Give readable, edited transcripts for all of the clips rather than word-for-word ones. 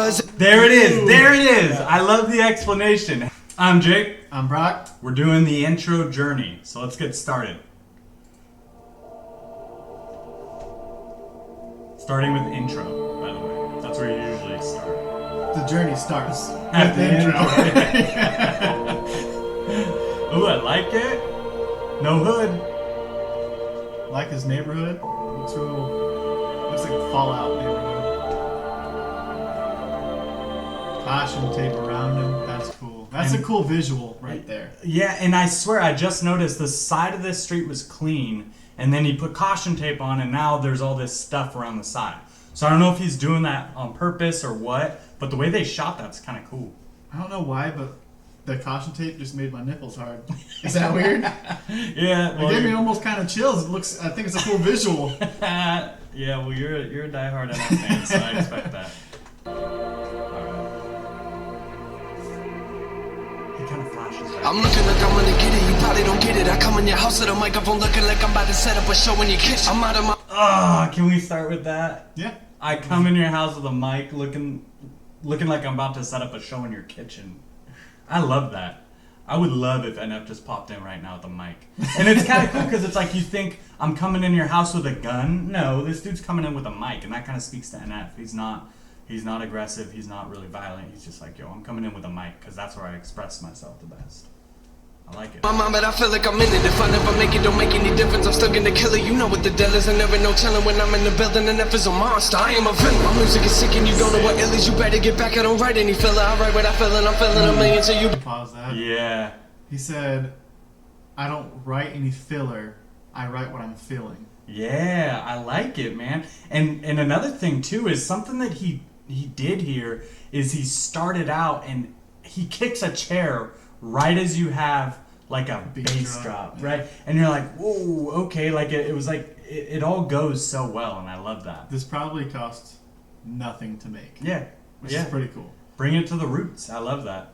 was. There it is. There it is. I love the explanation. I'm Jake. I'm Brock. We're doing the intro journey, so let's get started. Starting with intro, by the way. That's where you usually start. The journey starts At with the intro. Ooh, I like it. No hood. Like his neighborhood. Looks like a Fallout neighborhood. Caution tape around him. That's cool. That's a cool visual right there. Yeah, and I swear I just noticed the side of this street was clean, and then he put caution tape on, and now there's all this stuff around the side. So I don't know if he's doing that on purpose or what, but the way they shot that's kind of cool. I don't know why, but the caution tape just made my nipples hard. Is that weird? Yeah, well, It gave me almost kind of chills. I think it's a cool visual. yeah, well, you're a diehard NFL fan, so I expect that. He kind of flashes back. I'm looking like I'm gonna get it, you probably don't get it. I come in your house with a microphone looking like I'm about to set up a show in your kitchen. I'm out of my... Can we start with that? Yeah. I come in your house with a mic looking like I'm about to set up a show in your kitchen. I love that. I would love if NF just popped in right now with a mic. And it's kind of cool because it's like you think I'm coming in your house with a gun. No, this dude's coming in with a mic, and that kind of speaks to NF. He's not aggressive. He's not really violent. He's just like, yo, I'm coming in with a mic because that's where I express myself the best. I like it. My mom, but I feel like I'm in it. If I never make it, don't make any difference. I'm still gonna kill it. You know what the deal is. I never know chillin' when I'm in the building. And F is a monster. I am a villain. My music is sick and you don't know what ill is. You better get back. I don't write any filler. I write what I feel and I'm feeling a million. So you Pause that. Yeah. He said, I don't write any filler. I write what I'm feeling. Yeah, I like it, man. And another thing too is something that he did here is he started out and he kicks a chair right as you have like a bass drop, yeah. right? And you're like, whoa, okay, like it was like it all goes so well, and I love that. This probably cost nothing to make. Yeah, Which yeah. is pretty cool. Bring it to the roots. I love that.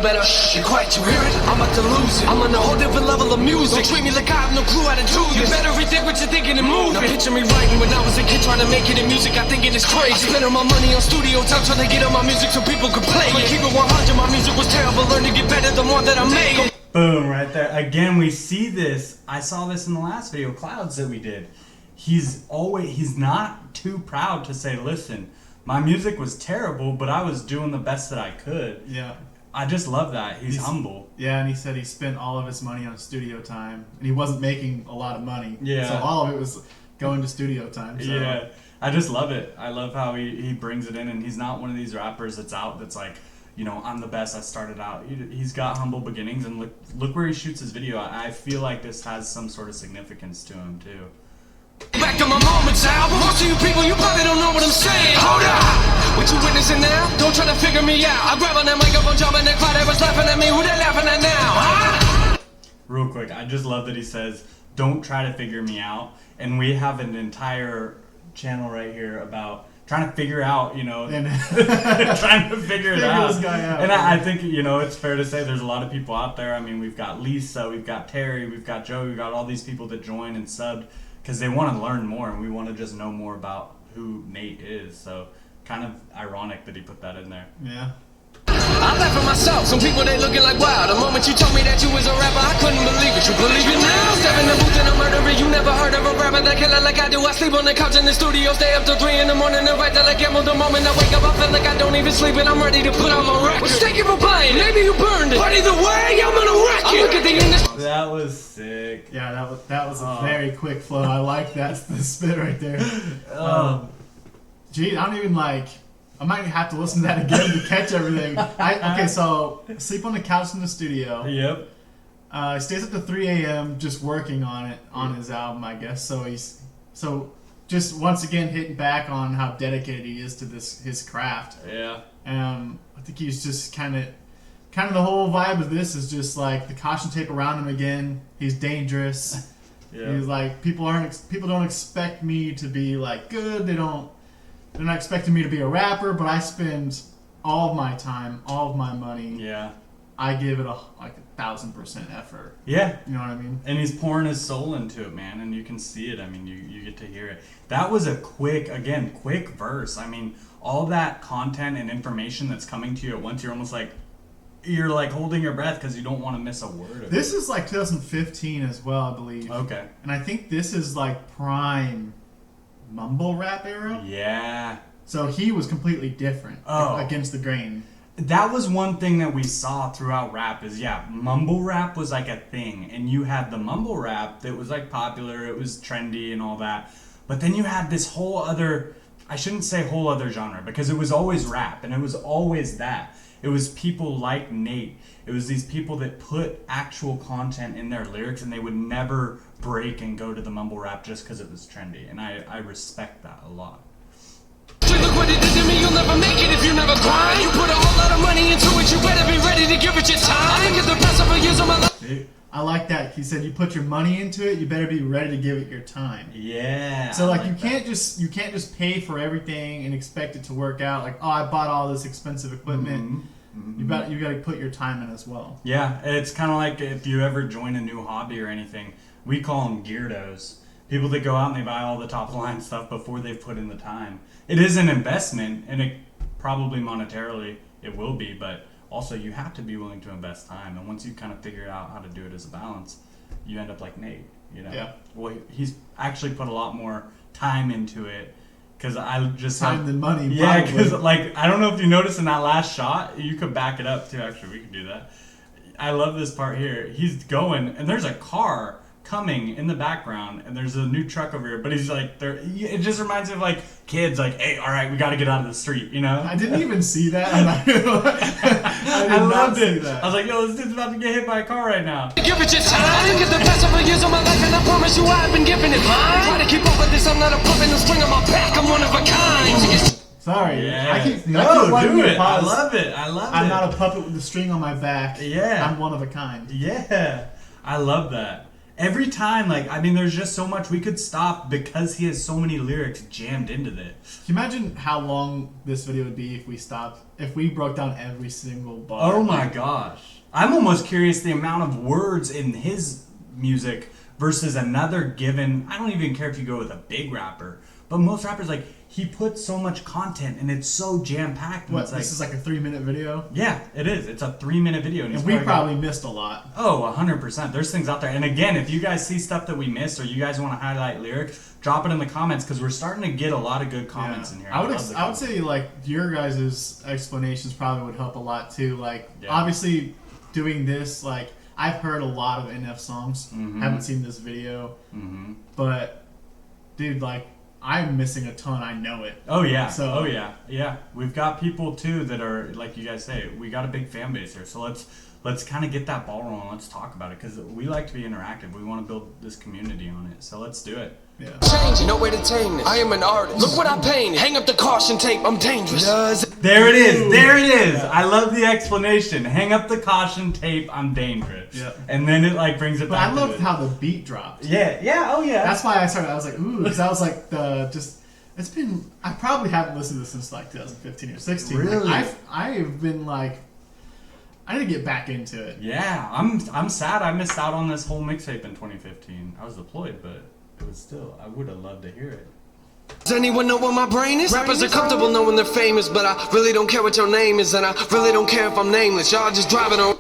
better be quiet, you hear it? I'm about to lose it. I'm on a whole different level of music. Don't treat me like I have no clue how to do this. You better rethink what you're thinking and move. Now picture me writing when I was a kid trying to make it in music. I think it is crazy. I spent all my money on studio time trying to get on my music so people could play it. Keep it 100, my music was terrible. Learn to get better the more that I made. Boom, right there. Again, we see this. I saw this in the last video, Clouds, that we did. He's not too proud to say, listen, my music was terrible, but I was doing the best that I could. Yeah. I just love that. He's humble. Yeah, and he said he spent all of his money on studio time, and he wasn't making a lot of money. Yeah. So all of it was going to studio time. So. Yeah. I just love it. I love how he brings it in, and he's not one of these rappers that's like, you know, I'm the best. I started out. He's got humble beginnings, and look where he shoots his video. I feel like this has some sort of significance to him too. Back to my moments album. Most of you people, you probably don't know what I'm saying. Hold up! What you witnessing now? Don't try to figure me out. I grab on that microphone, jump in the crowd, they was laughing at me. Who they laughing at now? Huh? Real quick, I just love that he says, don't try to figure me out. And we have an entire channel right here about trying to figure out, you know, And trying to figure it out. this guy out. And I think, you know, it's fair to say there's a lot of people out there. I mean, we've got Lisa, we've got Terry, we've got Joe, we've got all these people that join and subbed because they want to learn more, and we want to just know more about who Nate is. So kind of ironic that he put that in there. yeah. I laugh at myself. Some people they looking like wow. The moment you told me that you was a rapper, I couldn't believe it. You believe it now? Step in the booth and I'm murdering. You never heard of a rapper that killer like I do. I sleep on the couch in the studio, stay up till 3 in the morning and write till I gamble. The moment I wake up, I feel like I don't even sleep and I'm ready to put on my record. Well, thank you for playing. Maybe you burned it, but either way, I'm gonna wreck it. Look at the industry. That was sick. Yeah, that was a very quick flow. I like that the spit right there. Gee, I don't even like. I might have to listen to that again to catch everything. Okay, so sleep on the couch in the studio. Yep. He stays up to 3 a.m. just working on his album, I guess. So just once again hitting back on how dedicated he is to his craft. Yeah. I think he's just kind of the whole vibe of this is just like the caution tape around him again. He's dangerous. Yeah. He's like people don't expect me to be like good. They're not expecting me to be a rapper, but I spend all of my time, all of my money. Yeah. I give it a 1,000% effort. Yeah. You know what I mean? And he's pouring his soul into it, man, and you can see it. I mean, you get to hear it. That was a quick verse. I mean, all that content and information that's coming to you at once, you're almost like, you're like holding your breath because you don't want to miss a word of This it. is like 2015 as well, I believe. Okay. And I think this is like prime mumble rap era. Yeah. So he was completely different against the grain. That was one thing that we saw throughout rap is, mumble rap was like a thing. And you had the mumble rap that was like popular, it was trendy and all that. But then you had this whole other, I shouldn't say whole other genre, because it was always rap and it was always that. It was people like Nate. It was these people that put actual content in their lyrics and they would never break and go to the mumble rap just because it was trendy. And I respect that a lot. Look what it did to me, you'll never make it if you never grind. You put a whole lot of money into it, you better be ready to give it your time. I get the best of years of my life. I like that. He said you put your money into it, you better be ready to give it your time. Yeah. So like you can't just pay for everything and expect it to work out. Like, oh, I bought all this expensive equipment. You got to put your time in as well. Yeah, it's kind of like if you ever join a new hobby or anything, we call them geardos. People that go out and they buy all the top line stuff before they've put in the time. It is an investment, and it probably monetarily it will be, but also you have to be willing to invest time. And once you kind of figure out how to do it as a balance, you end up like Nate. You know, Yeah. Well, he's actually put a lot more time into it. Because I just Time than money. Yeah, probably. because like I don't know if you noticed in that last shot, you could back it up too. Actually, we could do that. I love this part here. He's going, and there's a car coming in the background, and there's a new truck over here. But he's like, there. It just reminds me of like kids, like, hey, all right, we got to get out of the street, you know? I didn't even see that. I did I not loved see it. that. I was like, yo, this dude's about to get hit by a car right now. Give it your time. I get the best of years of my life, and I promise you I've been giving it mine. Try to keep up with this, I'm not a puppet, no string on my back, I'm one of a kind. Sorry. Yeah. I keep wanting do to it. pause. I love it. I love it. I'm not a puppet with a string on my back. Yeah. I'm one of a kind. Yeah, I love that. Every time, like, I mean, there's just so much we could stop because he has so many lyrics jammed into it. Can you imagine how long this video would be if we broke down every single bar? Oh my gosh. I'm almost curious the amount of words in his music versus another given. I don't even care if you go with a big rapper, but most rappers, like, he puts so much content and it's so jam-packed. What, It's like, this is like a 3-minute video? yeah, it is. It's a 3-minute video. And, he's And we got- probably missed a lot. Oh, 100%. There's things out there. And again, if you guys see stuff that we missed or you guys want to highlight lyrics, drop it in the comments because we're starting to get a lot of good comments in here. I would love the I would comments. say like your guys' explanations probably would help a lot too. Like Yeah. obviously doing this, like I've heard a lot of NF songs. Mhm. Haven't seen this video, Mhm. but dude, like I'm missing a ton. I know it. Oh yeah. So- Oh yeah. Yeah. We've got people too that are like you guys say. We got a big fan base here, so let's kind of get that ball rolling. Let's talk about it because we like to be interactive. We want to build this community on it. So let's do it. Yeah. Changing, no way to tame this. I am an artist. Look what I painted. Hang up the caution tape, I'm dangerous. There it is. There it is. I love the explanation. Hang up the caution tape. I'm dangerous. Yeah. And then it like brings it But back. I to loved it. how the beat dropped. Yeah. Yeah. Oh yeah. That's why I started. I was like, ooh, because I was like, it's been. I probably haven't listened to this since like 2015 or 16. Really? Like, I've been like, I need to get back into it. Yeah, I'm sad I missed out on this whole mixtape in 2015. I was deployed, but it was still, I would have loved to hear it. Does anyone know what my brain is? Rappers are comfortable knowing they're famous, but I really don't care what your name is, and I really don't care if I'm nameless. Y'all just driving on.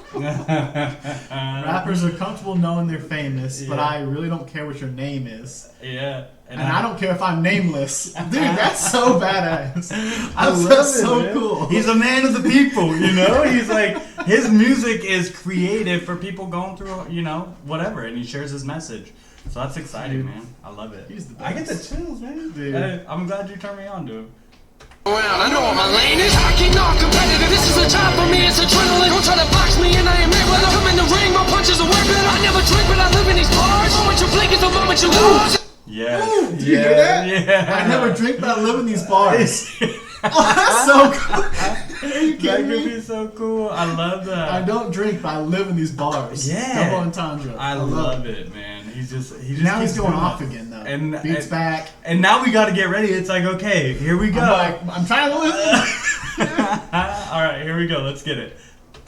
Rappers are comfortable knowing they're famous, but Yeah. I really don't care what your name is. Yeah. And I don't care if I'm nameless. Dude, that's so badass. I love That's it, so man. cool. He's a man of the people, you know? He's like, his music is creative for people going through, you know, whatever, and he shares his message. So that's exciting, Dude. man. I love it. He's the I get the best. chills, man. Dude. Hey, I'm glad you turned me on to him. Around. I know what my lane is. Hockey, not competitive. This is a job for me. It's adrenaline. Don't try to box me, and I am Mayweather. I'm in the ring. My punches are way better. I never drink, but I live in these bars. The moment you blink is the moment you lose. Yeah. Ooh, do you hear that? Yeah. I never drink, but I live in these bars. Oh, that's so cool. Are you That kidding could me? be so cool. I love that. I don't drink, but I live in these bars. Yeah. Double entendre. I love it, man. He just Now keeps he's going doing off that. again, though. And Beats back. And now we got to get ready. It's like, okay, here we go. I'm trying to listen. All right, here we go. Let's get it.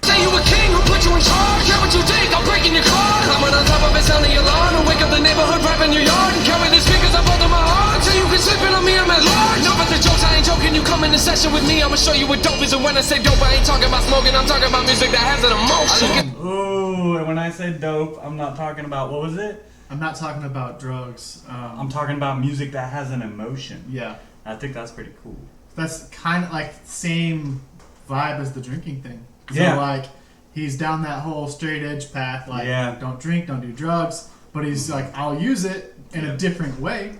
Say you a king who put put you in charge. Care what you think, I'm breaking your car. Climbing on top of it, sounding your alarm. And wake up the neighborhood, rap in your yard. And carry the speakers up under my heart. So you can slip in on me, I'm at large. No, but the jokes, I ain't joking. You come in the session with me, I'ma show you what dope is. And when I say dope, I ain't talking about smoking. I'm talking about music that has an emotion. Ooh, and when I say dope, I'm not talking about, what was it? I'm not talking about drugs. I'm talking about music that has an emotion. Yeah, I think that's pretty cool. that's kind of like same vibe as the drinking thing. So Yeah. like he's down that whole straight edge path, like Yeah. don't drink, don't do drugs, but he's like, I'll use it in a different way.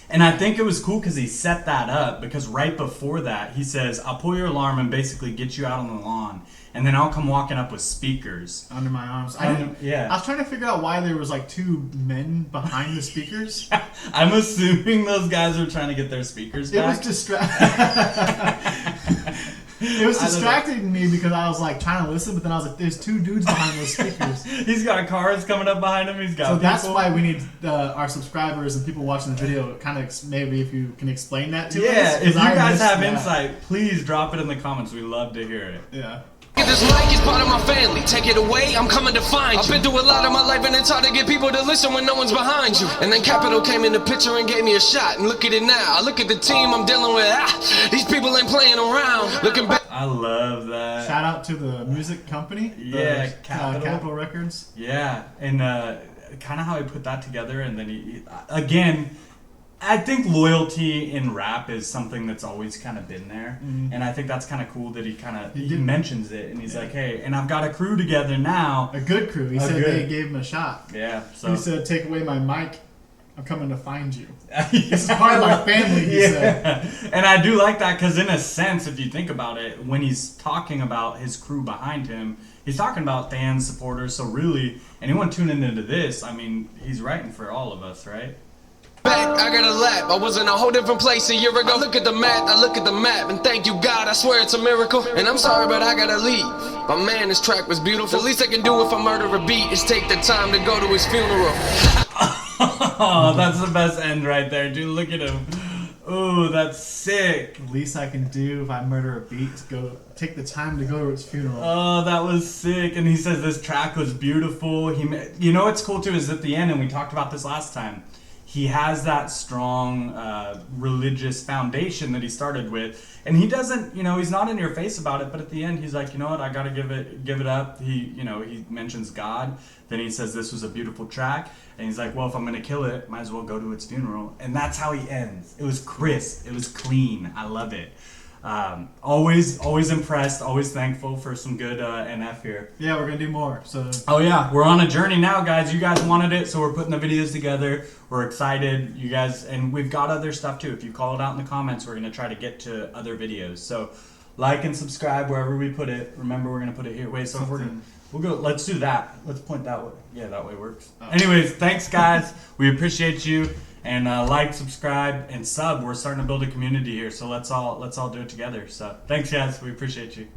And I think it was cool because he set that up, because right before that, he says, I'll pull your alarm and basically get you out on the lawn, and then I'll come walking up with speakers. Under my arms. Yeah. I was trying to figure out why there was like two men behind the speakers. I'm assuming those guys are trying to get their speakers It was back. It was I don't know. distracting me because I was like trying to listen, but then I was like, "There's two dudes behind those speakers." He's got cars coming up behind him. He's got So that's people. why we need our subscribers and people watching the video kind of maybe if you can explain that to us. Yeah, 'cause if you I guys missed have that. insight, please drop it in the comments. We love to hear it. Yeah. This mic is part of my family. Take it away, I'm coming to find you. I've been through a lot of my life and it's hard to get people to listen when no one's behind you. And then Capital came in the picture and gave me a shot. And look at it now. I look at the team I'm dealing with. These people ain't playing around. Looking back. I love that. Shout out to the music company. Yeah, Capitol. Capitol. Records. Yeah, and kind of how he put that together, and then he again, I think loyalty in rap is something that's always kind of been there, and I think that's kind of cool that he mentions it, and he's like, hey, and I've got a crew together now. A good crew. He said they gave him a shot. Yeah, so He said, "Take away my mic. I'm coming to find you." This is part of my family, he said. And I do like that because, in a sense, if you think about it, when he's talking about his crew behind him, he's talking about fans, supporters. So really, anyone tuning into this, I mean, he's writing for all of us, right? Back, I got a lap. I was in a whole different place a year ago. I look at the map, and thank you God, I swear it's a miracle. And I'm sorry, but I gotta leave. But man, this track was beautiful. The least I can do if I murder a beat is take the time to go to his funeral. Oh, that's the best end right there, dude. Look at him. Ooh, that's sick. The least I can do if I murder a beat is go take the time to go to its funeral. Oh, that was sick. And he says this track was beautiful. You know what's cool too is at the end, and we talked about this last time, he has that strong religious foundation that he started with, and he doesn't, he's not in your face about it, but at the end he's like, you know what, I gotta give it up. He mentions God, then he says this was a beautiful track, and he's like, well, if I'm gonna kill it, might as well go to its funeral. And that's how he ends. It was crisp, it was clean. I love it. Always impressed, always thankful for some good NF here. Yeah, we're gonna do more. So Oh yeah, we're on a journey now, guys. You guys wanted it, so we're putting the videos together. We're excited, you guys, and we've got other stuff too. If you call it out in the comments, we're gonna try to get to other videos. So like and subscribe wherever we put it. Remember, we're gonna put it here. Wait, so we'll go. Let's do that. Let's point that way. Yeah, that way works. Anyways, thanks guys. We appreciate you. And like, subscribe, and sub. We're starting to build a community here, so let's all do it together. So thanks, guys. We appreciate you.